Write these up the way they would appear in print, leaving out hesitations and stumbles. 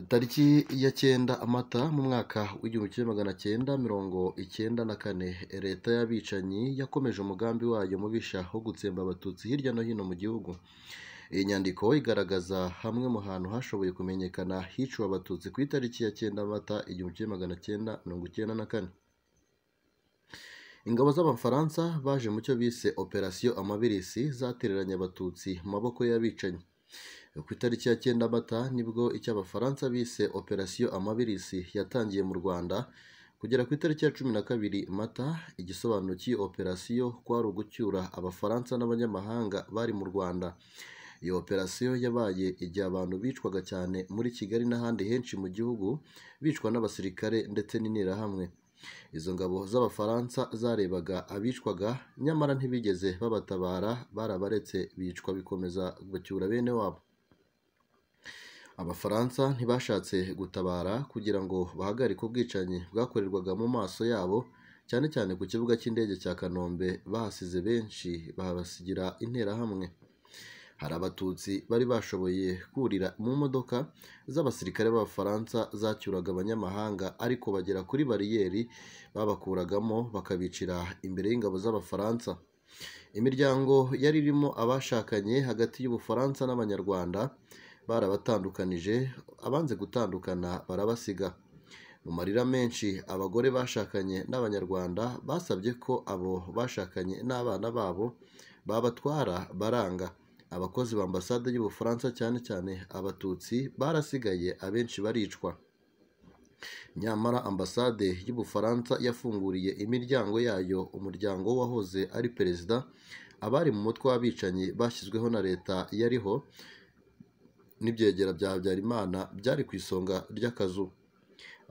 Tariki ya 9 Amata mu mwaka w'1994, leta y'abicanyi yakomeje umugambi wayo mubisha wo gutsemba abatutsi hirya no hino mu gihugu. Iyi nyandiko igaragaza hamwe mu hantu hashoboye kumenyekana hiciwe abatutsi ku itariki ya 9 Mata 1994. Ingabo z'Abafaransa baje mu cyo bise Operation Amabirisi zatereranye abatutsi mu maboko y'abicanyi. Ku itariki ya 9 Mata nibwo icyo Abafaransa bise Operation Amabirisi yatangiye mu Rwanda. Kugera ku itariki ya 12 Mata, igisobanuro cy'iyi operasiyo kwari ugucyura Abafaransa n'abanyamahanga bari mu Rwanda. Iyo operasiyo yabaye igihe abantu bicwaga cyane muri Kigali n'ahandi henshi mu gihugu, bicwa n'abasirikare ndetse n'interahamwe. Izo ngabo z'Abafaransa zarebaga abicwaga, nyamara ntibigeze babatabara, barabaretse bicwa bikomeza bacyura bene wabo. Abafaransa ntibashatse gutabara kugira ngo bahagarike ubwicanyi bwakorerwaga mu maso yabo, cyane cyane ku kibuga cy'indege cya Kanombe. Bahasize benshi, bahabasigira interahamwe. Hari abatutsi bari bashoboye kurira mu modoka z'abasirikare b'Abafaransa zacyuraga abanyamahanga, ariko bagera kuri bariyeri babakuragamo bakabicira imbere y'ingabo z'Abafaransa. Imiryango yari irimo abashakanye hagati y'Ubufaransa n'Abanyarwanda barabatandukanije, abanze gutandukana barabasiga. Mu marira menshi, abagore bashakanye n'Abanyarwanda basabye ko abo bashakanye n'abana babo babatwara, baranga. Abakozi ba ambasade y'Ubufaransa cyane cyane Abatutsi barasigaye, abenshi baricwa. Nyamara ambasade y'Ubufaransa yafunguriye imiryango yayo umuryango wahoze ari perezida, abari mu mutwe w'abicanyi bashyizweho na leta yariho n'ibyegera bya Habyarimana byari ku isonga ry'akazu.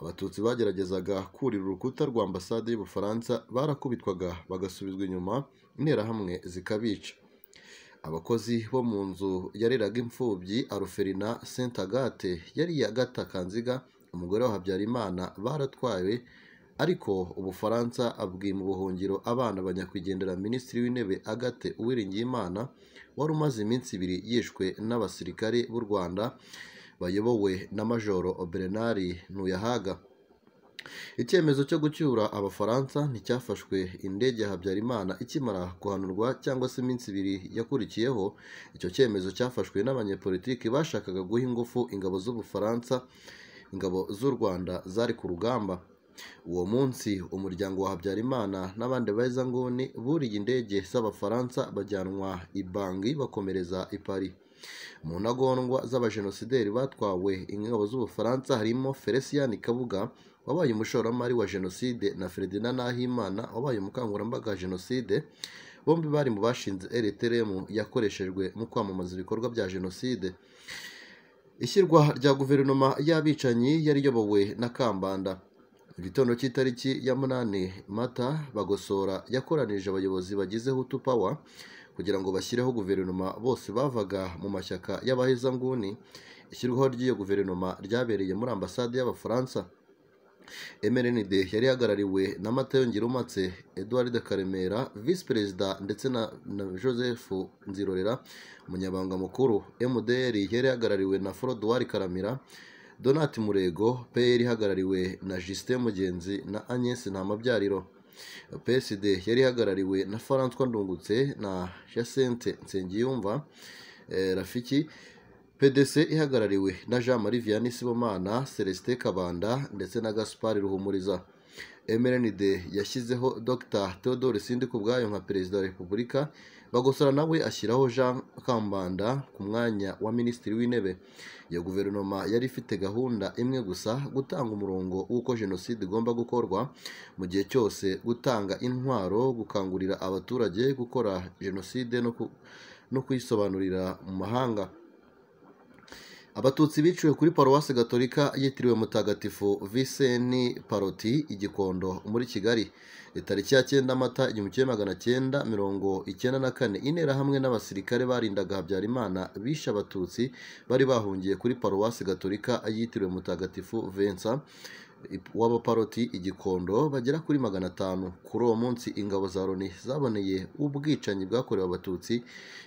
Abatutsi bageragezaga kurira urukuta rwa ambasade y'Ubufaransa barakubitwaga bagasubizwa inyuma, interahamwe zikabica. Abakozi bo mu nzu yareraga imfubyi Aruferina Sainte Agathe yari iya Agatha Kanziga, umugore wa Habyarimana, baratwawe, ariko Ubufaransa abwima ubuhungiro abana ba nyakwigendera Minisitiri w'Intebe Agathe Uwiringiyimana, wari umaze iminsi 2 yishwe n'abasirikare b'u Rwanda bayobowe na Majoro Bernard Ntuyahaga. Icyemezo cyo gucyura Abafaransa nticyafashwe indege ya Habyarimana ikimara guhanurwa, cyangwa se iminsi 2 yakurikiyeho. Icyo cyemezo cyafashwe n'abanyepolitiki bashakaga guha ingufu ingabo z'Ubufaransa. Ingabo z'u Rwanda zari ku rugamba. Uwo munsi umuryango wa Habyarimana n'abandi bahezanguni buriye indege z'Abafaransa bajyanwa i Bangui bakomereza i Paris. Mu ntagondwa z'abajenosideri batwawe ingabo z'Ubufaransa harimo Felicien Kabuga wabaye umushoramari wa jenoside na Ferdinand Nahimana wabaye umukangurambaga wa jenoside. Bombi bari mu bashinze RTRM yakoreshejwe mu kwamamaza ibikorwa bya jenoside. Ishyirwa rya guverinoma y'abicanyi yari iyobowe na Kambanda. Igitondo cy'itariki ya 8 Mata, Bagosora yakoranije abayobozi bagize Hutu Power kugira ngo bashyireho guverinoma. Bose bavaga mu mashyaka y'abahezanguni. Ishyirwaho ry'iyo guverinoma ryabereye muri ambasade y'Abafaransa. MRND yari ihagarariwe na Matayo Ngirumpatse, Edouard Karemera Vice Perezida, ndetse na Joseph Nzirorera umunyabanga mukuru. MDR yari ihagarariwe na Frodoir Karamira, Donat Murego. PR ihagarariwe na Justin Mugenzi na Agnes Ntamabyariro. PSD yari ihagarariwe na François Ndungutse na Jacinthe Nsengiyumva Rafiki. PDC ihagarariwe na Jean-Marie Vianney Sibomana, Celestin Kabanda ndetse na Gaspard Ruhumuriza. MRND yashyizeho Dr Theodore Sindikubwayo nka Perezida wa Repubulika. Bagosora nawe ashyiraho Jean Kambanda ku mwanya wa Minisitiri w'Intebe. Iyo guverinoma yari ifite gahunda imwe gusa, gutanga umurongo w'uko jenoside igomba gukorwa mu gihe cyose, gutanga intwaro, gukangurira abaturage gukora jenoside no kuyisobanurira mu mahanga. Abatutsi biciwe kuri Paruwasi Gatolika yitiriwe Mutagatifu Vincent Paroti i Gikondo muri Kigali. Tariki ya 9 Mata 1994, interahamwe n'abasirikare barindaga Habyarimana bishe abatutsi bari bahungiye kuri Paruwasi Gatolika yitiriwe Mutagatifu Vincent. w'abaparoti igikondo bagera kuri 500. Kuri uwo munsi ingabo za Loni zaboneye ubwicanyi bwakorewe abatutsi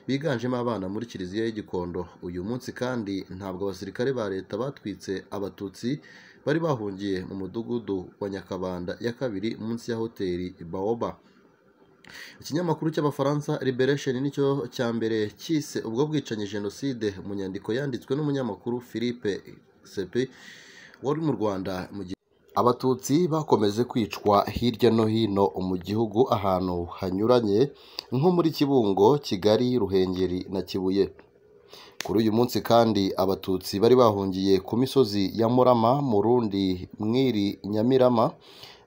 biganjemo abana muri kiliziya y'igikondo. Uyu munsi kandi ntabwo abasirikare ba leta batwitse abatutsi bari bahungiye mu mudugudu wa Nyakabanda ya kabiri munsi ya hoteli Baoba. Ikinyamakuru cy'Abafaransa Liberation nicyo cya mbere cyise ubwo bwicanyi jenoside mu nyandiko yanditswe n'umunyamakuru Philippe Sepe wari mu Rwanda. Abatutsi bakomeje kwicwa hirya no hino mu gihugu ahantu hanyuranye nko muri Kibungo, Kigali, Ruhengeri na Kibuye. Kuri uyu munsi kandi abatutsi bari bahungiye ku misozi ya Murama, Murundi, Mwiri, Nyamirama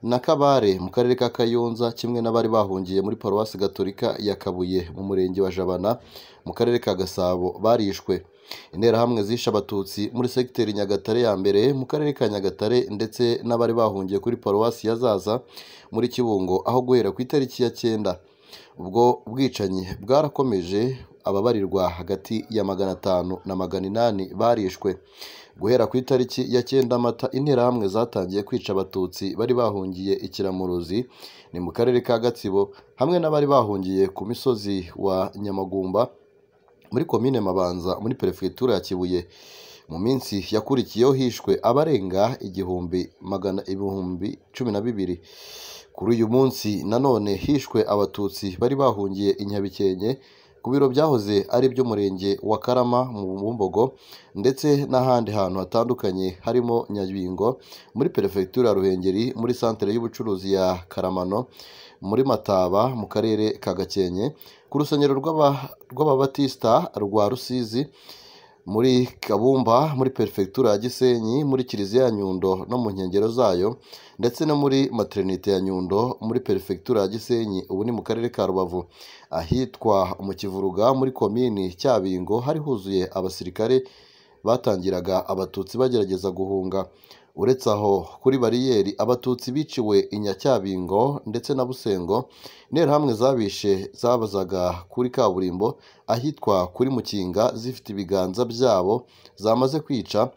na Kabare mu karere ka Kayonza, kimwe n'abari bahungiye muri Paruwasi Gatolika ya Kabuye mu murenge wa Jabana mu karere ka Gasabo barishwe. Interahamwe zishe abatutsi muri segiteri Nyagatare ya mbere mu karere ka Nyagatare ndetse n'abari bahungiye kuri Paruwasi ya Zaza muri Kibungo aho guhera ku itariki ya 9. Ubwo bwicanyi bwarakomeje, ababarirwa hagati ya 500 na 800 barishwe. Guhera ku itariki ya 9 Mata interahamwe zatangiye kwica abatutsi bari bahungiye Ikiramuruzi ni mu karere ka Gatsibo hamwe n'abari bahungiye ku misozi wa Nyamagumba muri komine Mabanza muri perefegitura ya Kibuye. Mu minsi yakurikiyeho hishwe abarenga 12,000. Kuri uyu munsi nanone hishwe abatutsi bari bahungiye Inyabikenke ku biro byahoze ari by'umurenge wa Karama mu Bumbogo ndetse n'ahandi hantu hatandukanye harimo Nyabingo muri perefegitura ya Ruhengeri, muri santere y'ubucuruzi ya Karamano, muri Mataba mu karere ka Gakenke, ku rusengero rw'Ababatista rwa Rusizi, muri Kabumba muri perefegitura ya Gisenyi, muri kiliziya ya Nyundo no mu nkengero zayo, ndetse no muri maternite ya Nyundo muri perefegitura ya Gisenyi, ubu ni mu karere ka Rubavu. Ahitwa mu Kivuruga muri komini Cyabingo hari huzuye abasirikare batangiraga abatutsi bagerageza guhunga. Uretse aho kuri bariyeri abatutsi biciwe i Nyacyabingo ndetse na Busengo, interahamwe zabishe zabazaga kuri kaburimbo ahitwa kuri Mukinga zifite ibiganza byabo zamaze kwica,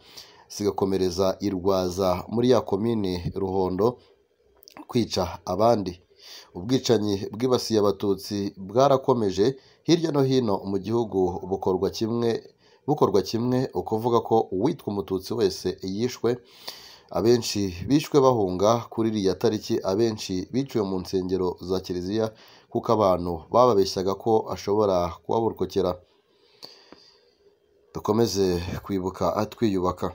zigakomereza i Rwaza muri ya komine Ruhondo kwica abandi. Ubwicanyi bwibasiye abatutsi bwarakomeje hirya no hino mu gihugu bukorwa kimwe ukuvuga ko uwitwa umututsi wese yishwe. Abenshi bishwe bahunga kuri iriya tariki, abenshi biciwe mu nsengero za kiliziya kuko abantu bababeshyaga ko ashobora kubaburokokera. Dukomeze kwibuka twiyubaka.